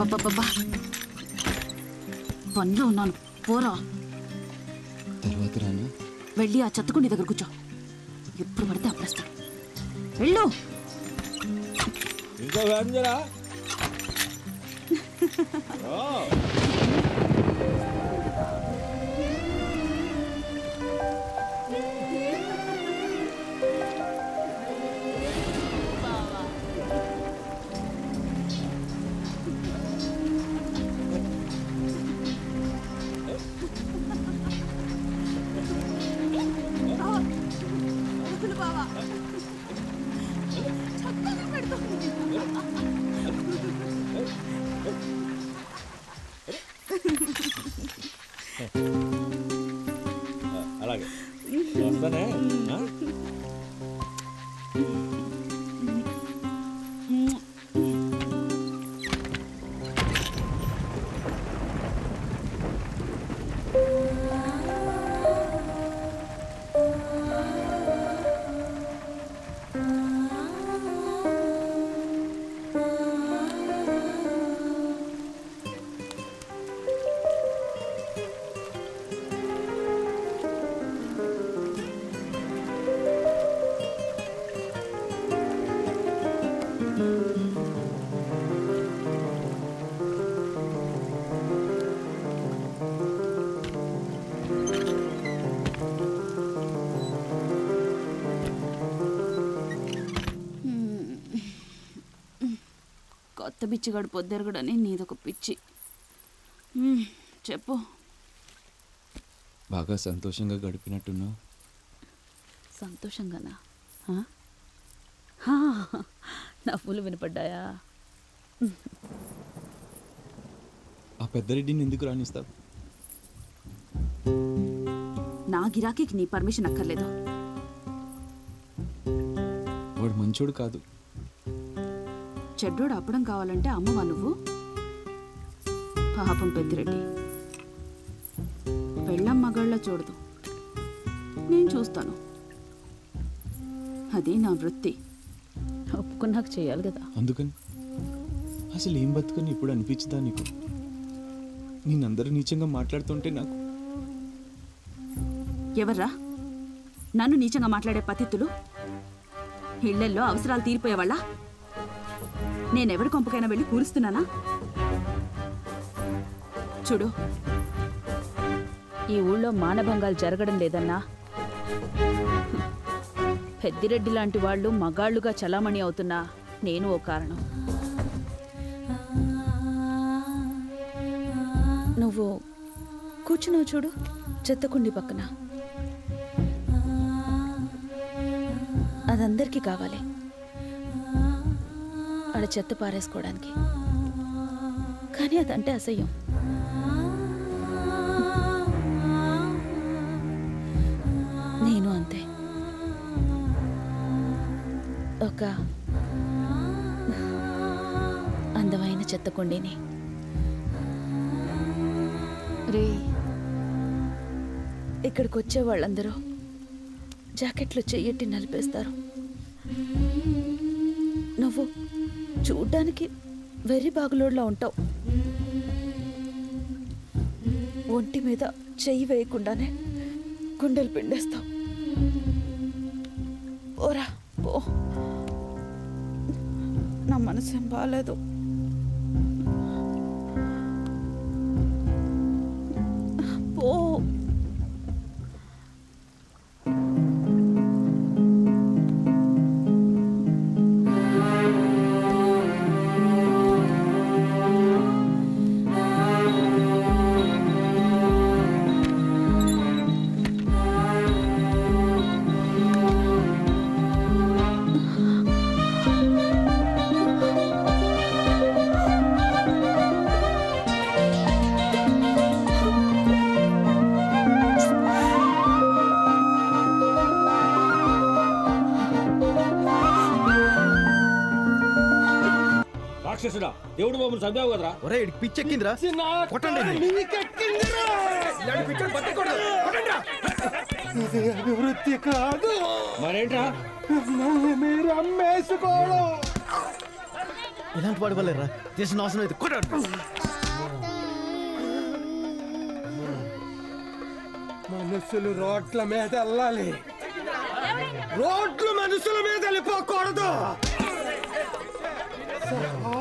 అబ్బబ్బబ్బబ్బా పనిలో ఉన్నాను పోరా. తర్వాత రాను. వెళ్ళి ఆ చెత్తకుండి దగ్గర కూర్చో. ఎప్పుడు పడితే అప్పుడు వస్తాడు. వెళ్ళు. ఇంకో వ్యాన్జరా అలాగే వస్తానే. కొత్త బిచ్చిగాడు పొద్దెరగడని నీదొక పిచ్చి. చెప్పు. బాగా సంతోషంగా గడిపినట్టున్నావు. సంతోషంగానా? నా పూలు వినపడ్డాయా? ఆ పెద్దరెడ్డిని ఎందుకు రాణిస్తావు? నా గిరాకీకి నీ పర్మిషన్ అక్కర్లేదు. వాడు మంచోడు కాదు. చెడ్డోడు అప్పడం కావాలంటే అమ్మవా నువ్వు? పాపం పెద్దిరెడ్డి పెళ్ళం మగాళ్ళ చూడదు. నేను చూస్తాను. అది నా వృత్తి. ఒప్పుకున్నాక చేయాలి కదా. అందుకని అసలు ఏం బతుకని ఇప్పుడు అనిపించుదా నీకు? నేనందరూ నీచంగా మాట్లాడుతుంటే నాకు. ఎవర్రా నన్ను నీచంగా మాట్లాడే పతిత్తులు? ఇళ్లల్లో అవసరాలు తీరిపోయేవాళ్ళ? నేనెవరి కొంపకైనా వెళ్ళి కూరుస్తున్నానా? చూడు, ఈ ఊళ్ళో మానభంగాలు జరగడం లేదన్నా. పెద్దిరెడ్డి లాంటి వాళ్ళు మగాళ్లుగా చలామణి అవుతున్నా నేను ఓ కారణం. నువ్వు కూర్చున్నావు చూడు చెత్తకుండి పక్కన. అదందరికీ కావాలి, ఆడ చెత్త పారేసుకోవడానికి. కానీ అదంటే అసహ్యం. నేను అంతే. ఒక అందమైన చెత్తకుండీని. రే, ఇక్కడికి వచ్చే వాళ్ళందరూ జాకెట్లు చెయ్యట్టి నలిపేస్తారు. నువ్వు చూడ్డానికి వెర్రి బాగులోడ్లా ఉంటావు. ఒంటి మీద చెయ్యి వేయకుండానే గుండెలు పిండేస్తావు. ఓరా పో, నా మనసేం బాగాలేదు. పో. రాక్షసుడా, దేవుడు మమ్మల్ని చంపావు కదరా. ఒరే ఇడికి పిచ్చెక్కిందిరా, కొట్టండి. అభివృద్ధి కాదు మరేంట్రా, మీరు అమ్మేసుకోవడం. ఇలాంటి వాడి వల్లేరా దేశం నాశనం అయితే కొట్టాడు. మనుషులు రోడ్ల మీద వెళ్ళాలి, రోడ్లు మనుషుల మీద వెళ్ళిపోకూడదు.